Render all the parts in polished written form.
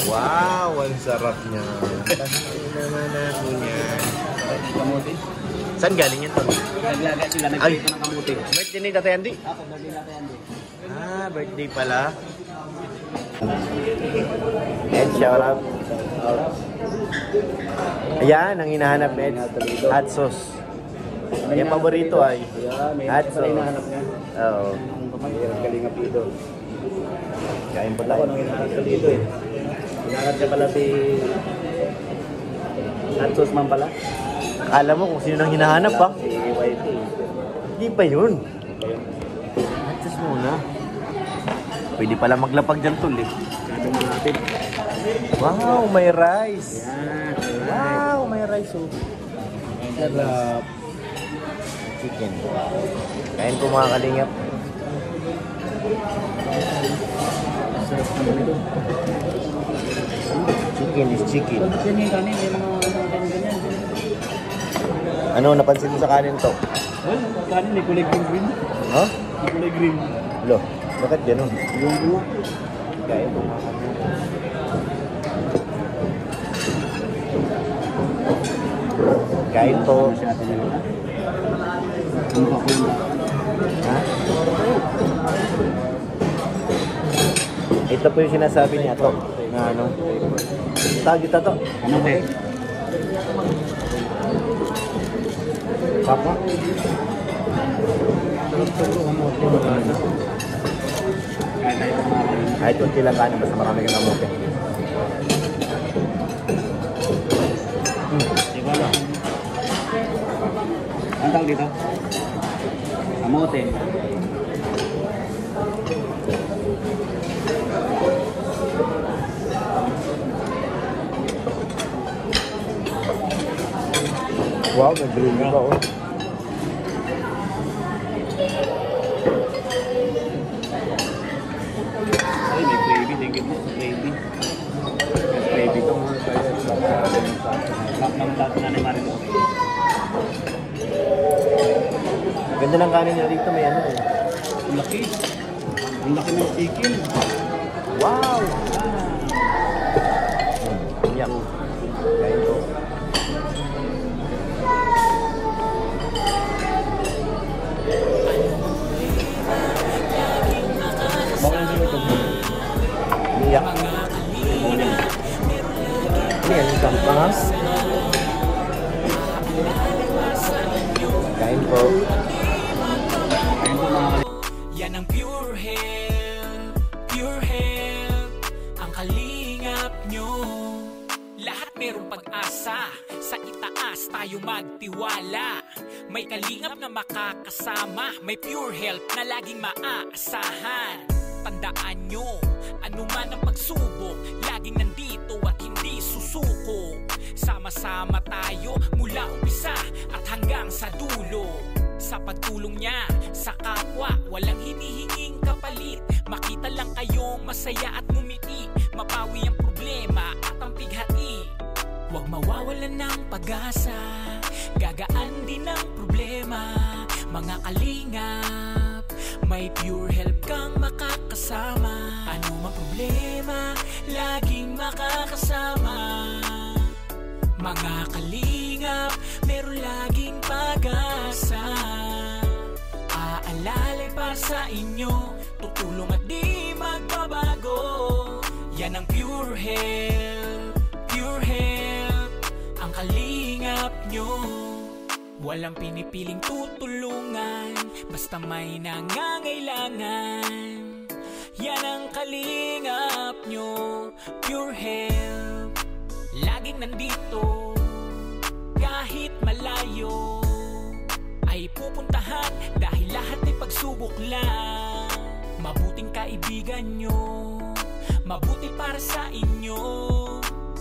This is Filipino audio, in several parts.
Wow, ang sarap niya. Naman ako niya. Kamuti. Saan galing yan to? Naglaga sila, nagprito ng kamuti. Birthday ni Tatay Andy? Ako, birthday natin yan. Ah, birthday pala. Ed, shout out. Ayan, ang hinahanap Ed. Hot sauce. Yung paborito ay hot sauce. Hinahanap niya. Oo. Ang galing nga pito. Kain po Ako tayo. nang hinahanap ko dito eh. Hinahanap niya pala si hot sauce man pala. Alam mo kung sino nang hinahanap pa? Si YT. Hindi pa yun. Hot sauce muna. Pwede pala maglapag dyan tol eh. Wow, may rice. Yan. Wow, may rice oh. Sarap. Chicken. Kain ko mga kalingap. Sarap naman ito. Chicken is chicken. Yan yung kanin, may mga ganyan. Ano napansin mo sa kanin to? Well, kanin may kulay green. Ha? May kulay green. Lo, bakit ganun? Yung buwa. Kain ko mga kalingap. Kain po. Ha? Ito po yung sinasabi niya to. Na ano? Tawag ito to. Ano ba? Papa? Kahit kunti lang kanin, basta marami kang kamote. Ang tawag dito? Kamote. Wow, may green na ba oh. Ay, may gravy. Thank you po sa gravy. May gravy ito mga kaya. Sarap ng tato na ni Marino. Ganda ng kanin niya dito, may ano eh. Ang laki. Ang laki ng chicken. Wow! Yak. Kain ko. Bakit yung ito? Yak. Ini yang isang pangas. Kain po. Ayun po mga Yan ang pure health, ang kalingap nyo. Lahat merong pag-asa, sa itaas tayo magtiwala. May kalingap na makakasama, may pure health na laging maaasahan. Tandaan nyo, anuman ang pagsubok, laging nandito at hindi susuko. Sama-sama tayo mula umpisa at hanggang sa dulo. Sa pagtulong niya sa kapwa, walang hinihinging kapalit. Makita lang kayong masaya at ngumiti, mapawi ang problema at ang pighati. Huwag mawawalan ng pag-asa, gagaan din ang problema. Mga kalingap, may pure help kang makakasama. Ano mang problema, laging makakasama. Mga kalingap, meron laging pag-asa. Aalalay para sa inyo, tutulong at di magbabago. Yan ang pure health, ang kalingap nyo. Walang pinipiling tutulungan, basta may nangangailangan. Yan ang kalingap nyo, pure health. Laging nandito, kahit malayo, ay pupuntahan dahil lahat ay pagsubok lang. Mabuting kaibigan nyo, mabuti para sa inyo.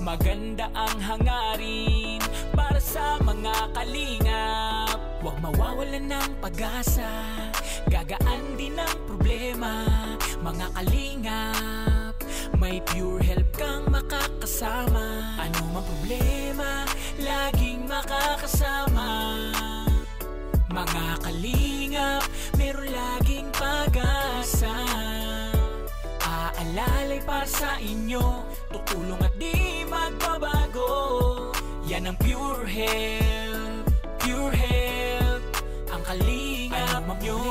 Maganda ang hangarin para sa mga kalingap. Huwag mawawalan ng pag-asa, gagaan din ang problema. Mga kalingap, may pure help kang makakasama. Ano mang problema, laging makakasama. Mga kalingap, meron laging pag-asa. Aalalay para sa inyo, tutulong at di magbabago. Yan ang pure health, pure health. Ang kalingap nyo,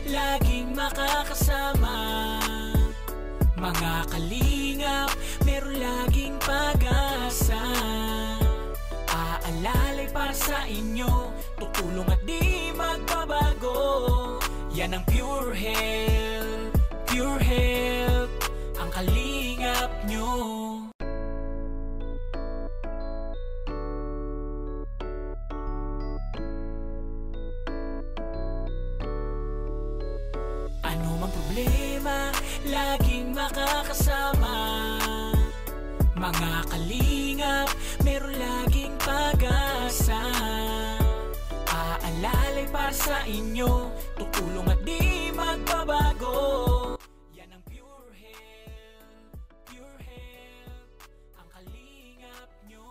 laging makakasama. Mga kalingap, meron laging pag-asa. Aalalay para sa inyo, tutulong at di magbabago. Yan ang pure health, pure health. Ang kalingap nyo. Ano mang problema, laging makakasama. Mga kalingap, meron laging pag-asa. Aalalay para sa inyo, tutulong at di magbabago. Yan ang pure health, pure health. Ang kalingap nyo.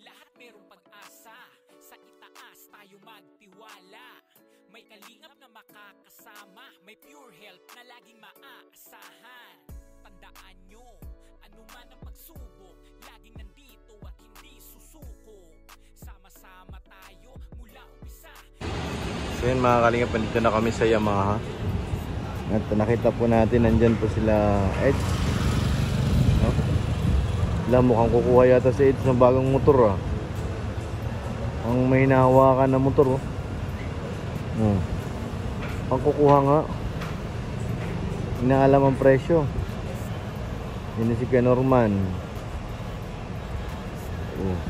Lahat merong pag-asa, sa itaas tayo magtiwala. May kalingap na makakasama, may pure health na laging maaasahan. Tandaan nyo, anuman ang pagsubok, laging nandito at hindi susuko. Sama-sama tayo mula umpisa. So yun mga kalingap, nandito na kami sa Yamaha. At nakita po natin, nandyan po sila Eds. No? Wala, mukhang kukuha yata si Eds ng bagong motor ah. Ang may hinahawakan na motor oh. Ang kukuha nga. Inaalam ang presyo. Yun si Norman.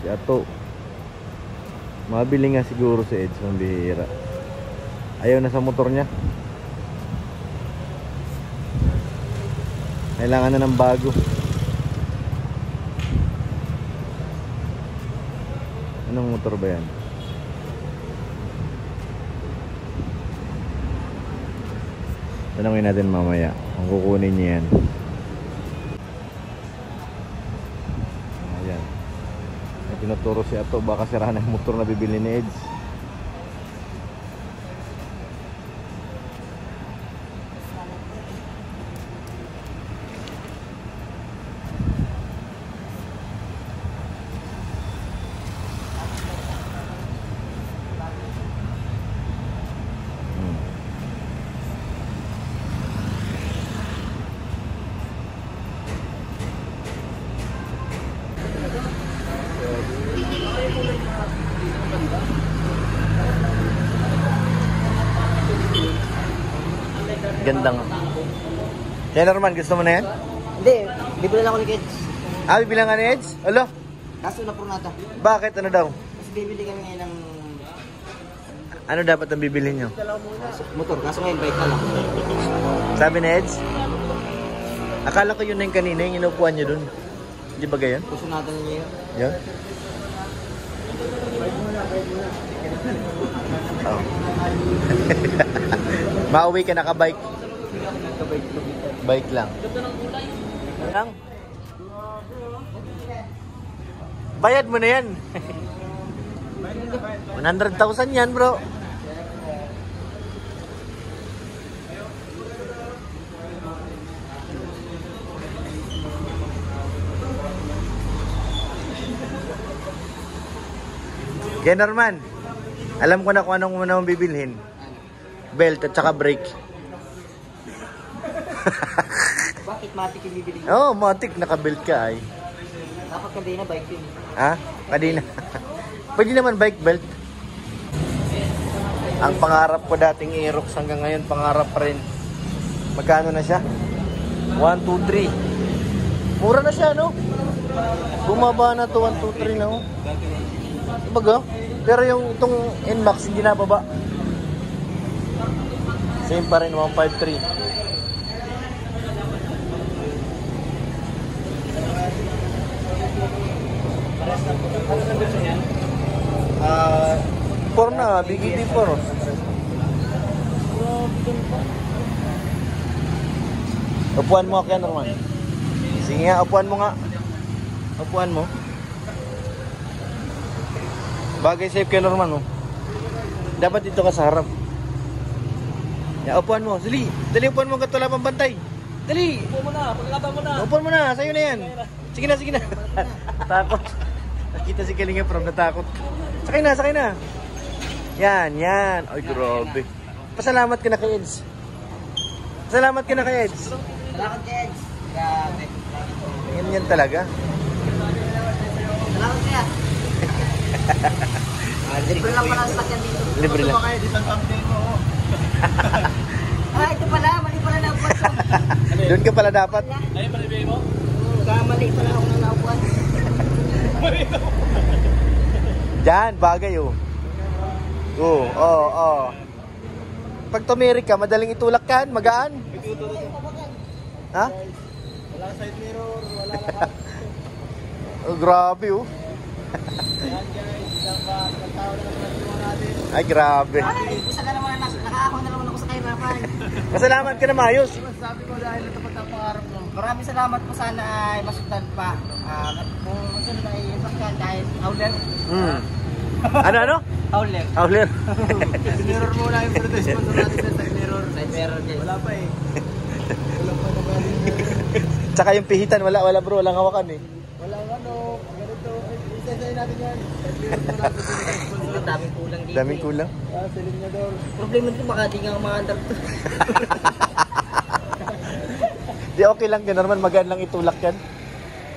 Si Ato. Mabili nga siguro si Eds, mambihira. Ayaw na sa motor niya. Kailangan na ng bago. Anong motor ba yan? Tanungin natin mamaya kung kukunin niya yan. Ayan. May tinuturo si Ato, baka sira na yung motor na bibili ni Eds. Gandang. Kaya Norman, gusto mo na yan? Hindi, bibili lang ako ni Kids. Ah, bibilang ka ni Eds? Alo? Kaso na nata. Bakit? Ano daw? Kasi bibili kami ngayon ng Ano dapat ang bibili nyo? motor. Kaso ngayon bike na lang. Sabi ni Eds? Akala ko yun na yung kanina, yung inupuan nyo dun. Hindi ba gayon? Gusto natin niya yun. Yun? Oh. Mauwi ka naka-bike. Bike lang. Lang. Bayad mo na yan. 100,000 yan, bro. Kaya Norman, alam ko na kung anong muna mong bibilhin. Belt at saka brake. Bakit matik yung bibili? Oo, matik. Naka-belt ka ay. Dapat kadena bike yun. Ha? Kadina. Pwede naman bike belt. Ang pangarap ko dating Aerox hanggang ngayon, pangarap pa rin. Magkano na siya? 1, 2, 3. Mura na siya, no? Bumaba na to, 1, 2, 3 na, oh. Baga, pero yung itong NMAX hindi na baba. Same pa rin, 153. Por na, BGT por. Upuan mo kaya Norman. Sige nga, upuan mo nga. Upuan mo. Bagay safe kay Norman, oh. Dapat dito ka sa harap. Ya, upuan mo. Dali, upuan mo ka, wala pang bantay. Dali! Upo mo na, pagkakataon mo na. Upuan mo na, sa'yo na yan. Sige na, sige na. Takot. Nakita si Kalinga from natakot. Sakay na, sakay na. Yan, yan. Ay, grabe. Pasalamat ka na kay Eds. Pasalamat ka na kay Eds. Salamat, Eds. Grabe. Yan talaga. Salamat kaya. Libre lang pala sa sakyan dito. Libre lang. Kayo, di thumbnail mo. Ah, ito pala. Mali pala na upuan ko. Doon ka pala dapat. Ayun, palibay mo? Mali pala ako na naupuan. Diyan, bagay oh. Oo. Pag tumirik ka, madaling itulak yan, magaan. Ha? Wala side mirror, wala lahat. Oh, grabe oh. Ayan guys, dapat nagtao na naman natin. Ay, grabe. Ay, isa na naman nakaahon na naman ako sa kahirapan. Pasalamat ka na maayos. Sabi ko dahil natapos ang pangarap mo. Maraming salamat po, sana ay masugdan pa. Kung masunod ay sakyan dahil howler. Ano? Howler. Howler. Side mirror muna yung produce sponsor natin sa side mirror. Side mirror guys. Wala pa eh. Wala pa na galing. Tsaka yung pihitan, wala bro, walang hawakan eh. Wala ano, ganito. Isa-isay natin yan. Side mirror muna natin sa sponsor. Daming kulang dito. Daming kulang. Silinyador. Problema dito, baka di nga umaandar to. Di okay lang yan, normal magaan lang itulak yan.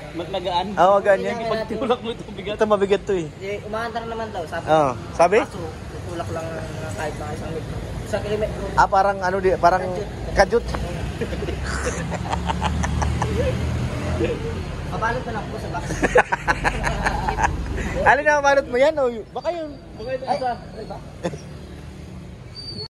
Maglagaan. Oo, magaan yan. Pag tulak mo ito bigat. Ito mabigat to eh. Umaandar naman daw, sabi. Oo, sabi? Kaso, tutulak lang kahit mga isang kilometro. Parang ano di, parang kadyut. Mabalot na lang po sa box. Alin na, malot mo yan? O, baka yun. Baka ito isa.